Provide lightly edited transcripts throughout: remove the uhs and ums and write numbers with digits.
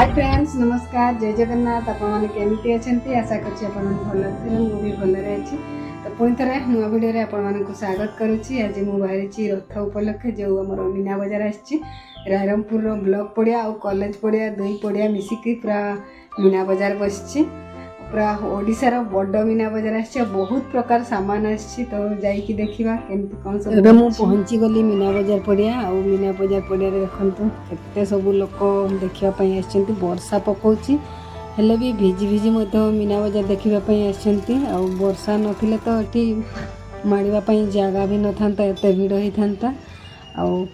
Hi friends नमस्कार जय जगन्नाथ आपने केमती अच्छा आशा कर भल भी भलरे अच्छी तो पुणी थे नुआ भिडियो आपको स्वागत करुच्ची। आज मुझे बाहरी रथ उपलक्षे जो आम मीना बजार आसी रायरंगपुर ब्लॉक पड़िया और कॉलेज पड़िया दुई पड़िया मिसिकी पूरा मीना बजार बसची पूरा ओडिशार बड़ मीना बजार आसी बहुत प्रकार सामान आसी तो जाइकी देखा केमती कौन सब मुझे पहुँची गली मीना बजार पड़िया और मीना बजार पड़िया देखु केते सब लोक देखापी आसछन्ति वर्षा पकाउछि हेले भी भिजी भिजी मीना बजार देखापी आसछन्ति आ वर्षा नथिले तो एठी माड़िबा जगह भी न था एते भीड़ होता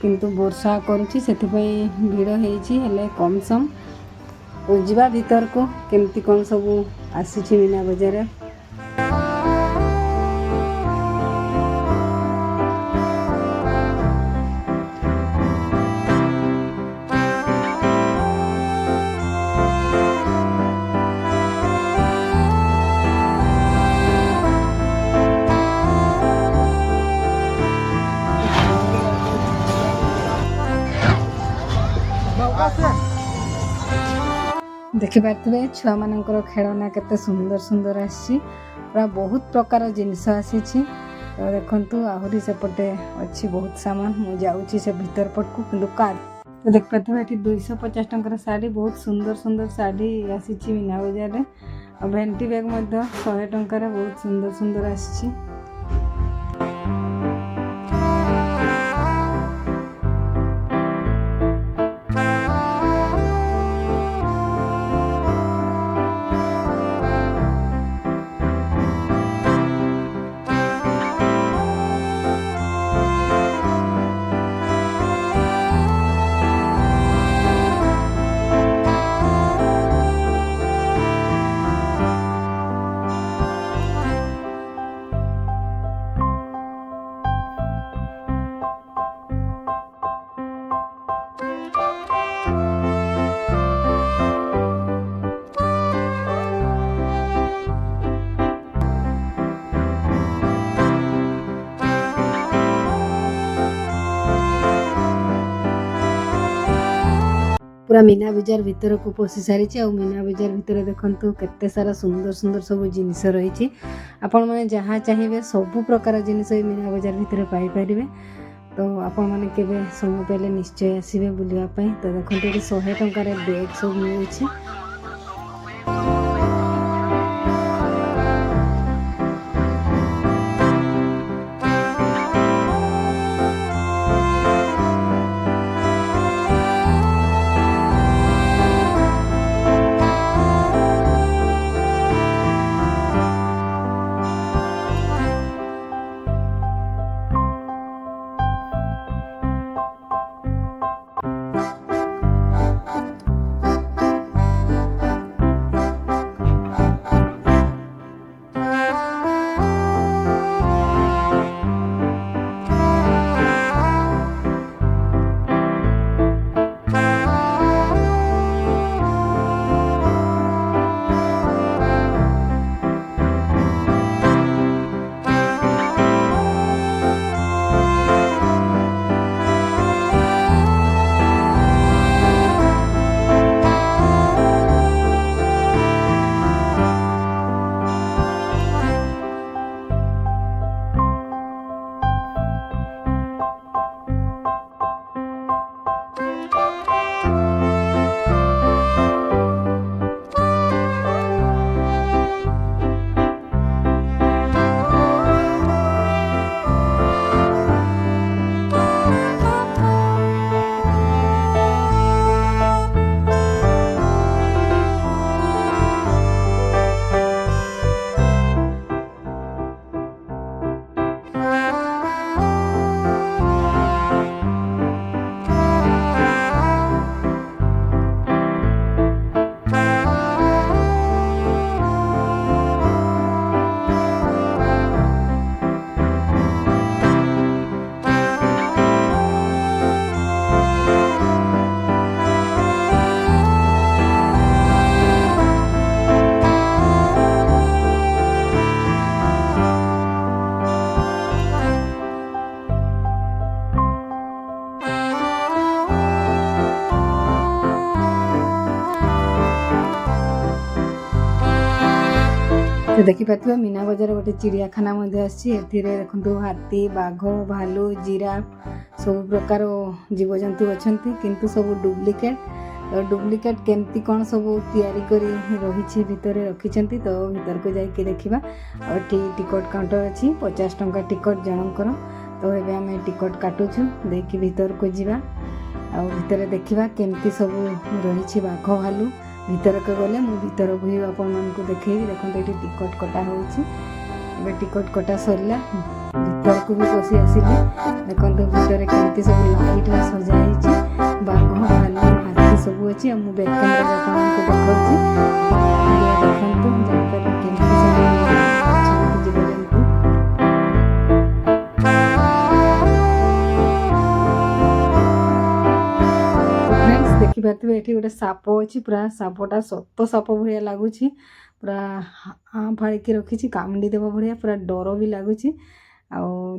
किंतु वर्षा करुछि सेथिपई भीड़ होइछि हेले कम सम जीवा भीतर को केमती कौन सब आसी मीना बजार। देखिपे छुआ मानकर खेलना केते सुंदर सुंदर आसी पूरा बहुत प्रकार जिनस आसी तो देखु आहरी सेपटे अच्छी बहुत सामान मुझे जाऊँगी से भीतर पट को किंतु कार तो देख पारे ये 250 टंकार शाढ़ी बहुत सुंदर सुंदर शाढ़ी आसी मीना बजार और भेंटी बैग 100 टंकार बहुत सुंदर सुंदर आसी। पूरा मीना बजार भीतर को पशि सारी और मीना बजार भीतर देखु केते सारा सुंदर सुंदर सब जिनस रही आपण मैंने जहाँ चाहिए सबु प्रकार जिनस मीना बजार भीतर पाइपर तो आपण मैंने केवे समय पाइले निश्चय आसवे बुलापी तो देखते 100 टंकार बैग सब मिलूँ। तो देखिपे मीना बजार गोटे चिड़ियाखाना एथिरे देखु हाथी बाघ भालू जिराफ सब प्रकार जीवजंतु अच्छा किंतु सब डुप्लिकेट। तो डुप्लिकेट केमती कौन सब तैयारी करी रही भितर रखी तो भीतर को जाइए देखा। और टिकट काउंटर अच्छी 50 टंका टिकट जनकर। तो ये आम टिकट काटुछु देखिए भीतर को जावा भितर देखा केमती सब रही बाघ भालू भीतर को गले मु भीतर भी आपण मानक देखी देखो ये टिकट कटा हो टिकट कटा सरला भीतर को भी पशि आसिली देखो भीतर केमती सब लाइट सजाई बाघ भालू हाथी सब अच्छी मु बैक कैमेरा आपको देखो देखते केमती सब जीवजंतु। देखिपे ये गोटे साप अच्छी पूरा सापटा सत साप भाया लगुच पूरा हाँ फाड़ी रखी कामुड़ी देव भाया पूरा डर भी लगुच।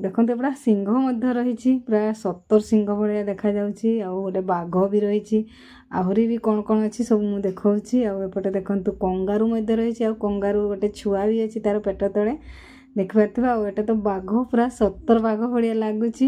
देखते पूरा सिंह रही पूरा 70 सिंह भाया देखा गोटे बाघ भी रही आहरी भी कौन कौन अच्छी सब मुझे देखी। आउटे देखु कंगारू रही कंगारू गोटे छुआ भी अच्छी तार पेट तले देखिपे आटे तो बाघ पूरा 70 बाघ भाया लगुच।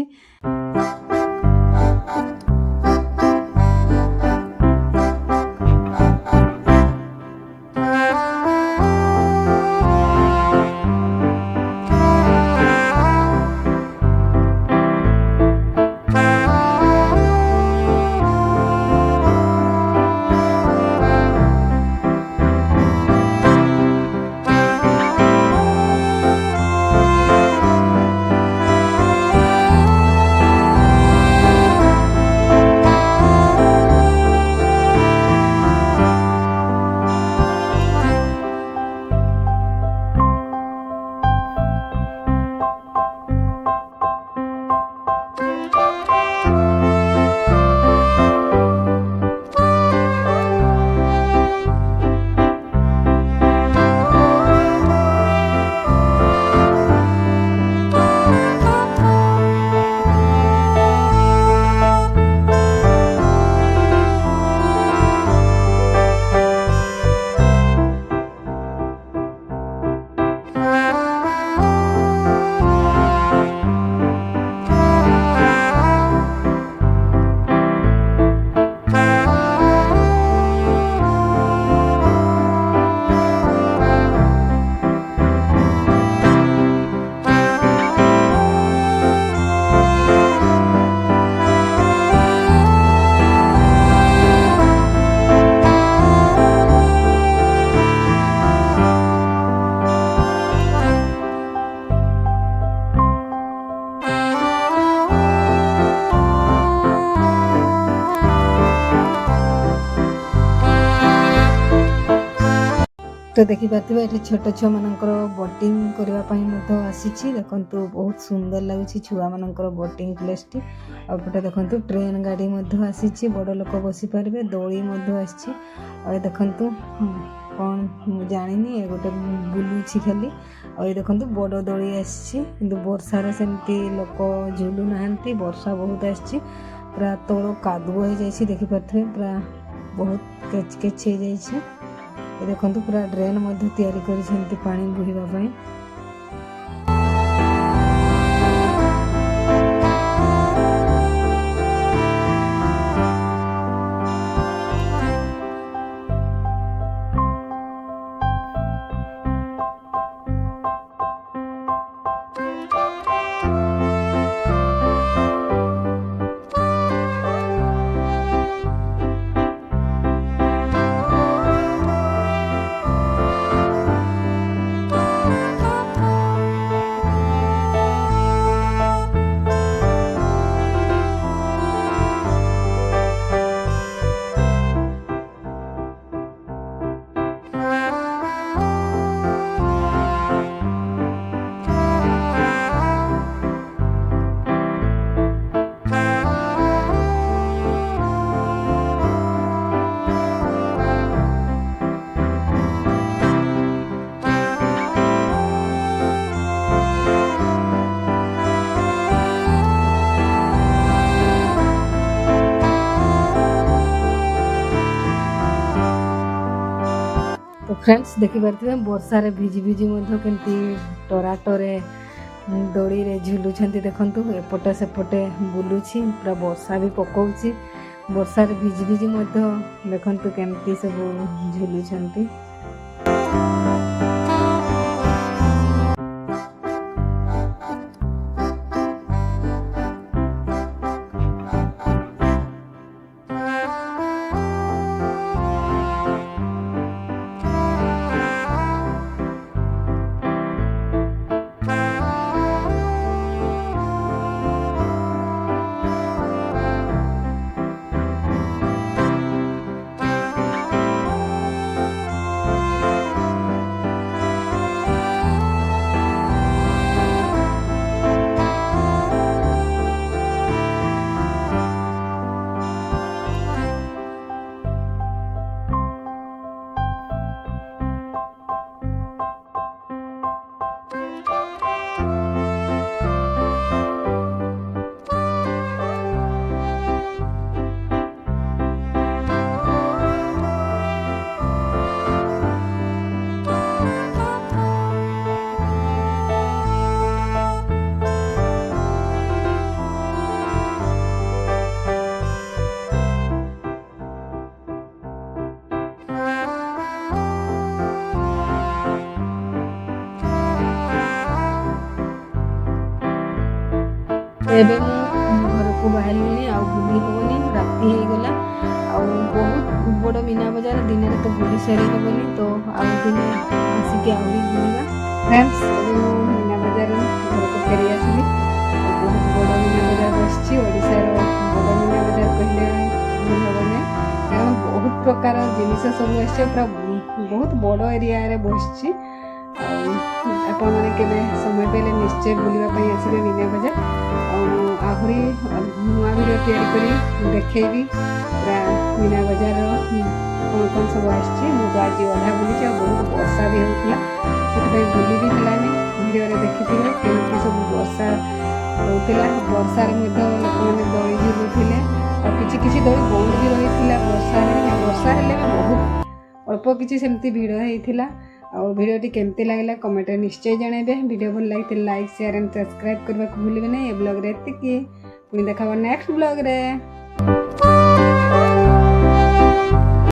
तो देखिपे ये छोट छुआ मानकर बोटिंग करने आसी देखु बहुत सुंदर लगुच छुआ मानकर बोटिंग प्लेस टी। आउटे देखु ट्रेन गाड़ी आसी बड़ लोक बसी पारे दोली आसी देखु कौन जानी गोटे बुलूची खाली और देखो बड़ दोली आसी वर्षार सेमती लोक झुलू ना वर्षा बहुत आसी पूरा तल कादुओ हो जाए देखिपे पूरा बहुत केच केच हो जाए। देखो पूरा ड्रेन तैयारी कर पानी बोहिबा। फ्रेंड्स देखिपे वर्षा भिजी भिजी केमती टराटरे दड़ी रे झुलुंट देखु एपटे सेपटे बुलूची पूरा वर्षा भी पकाउची वर्षा भिजी भिजी देखु केमती सब झुलुंट। एबे घर को बाहर बुली हेबनी राति हो गला बहुत बड़ मीना बजार दिन तो बुली सारी हेबनी तो आउ दिन आसिक आहरी बुलवा। फ्रेंड्स मीना बजार घर को फेरी आसली बहुत बड़ मीना बजार बसची ओडिशार बड़ मीना बजार कहले भूल हेबनी कारण बहुत प्रकार जिनिस सब आसছে पूरा बहुत बड़ एरिया रे बसची आपण माने केबे समय पहले निश्चय बुलवा आसबे मीना बजार आहरी नुआ भिडियो तैयारी करी देखी पूरा मीना बजार कौन कौन सब आसछि मु आज अधा बुली बहुत वर्षा भी होता से बुली भी हलानी भिडियो देखी केमती सब वर्षा होता वर्षा लोक मैंने दड़ी झुलुले और किसी दड़ी बंद भी रही वर्षा हेले बहुत अल्प किसी सेमती भिड़ होता और भिडियोटी केमती लगे कमेंट निश्चय जनइबे। वीडियो भल लगी लाइक शेयर एंड सब्सक्राइब करने को भूलिए नहीं। ये ब्लॉग रे पुणी देखा नेक्स्ट ब्लॉग रे।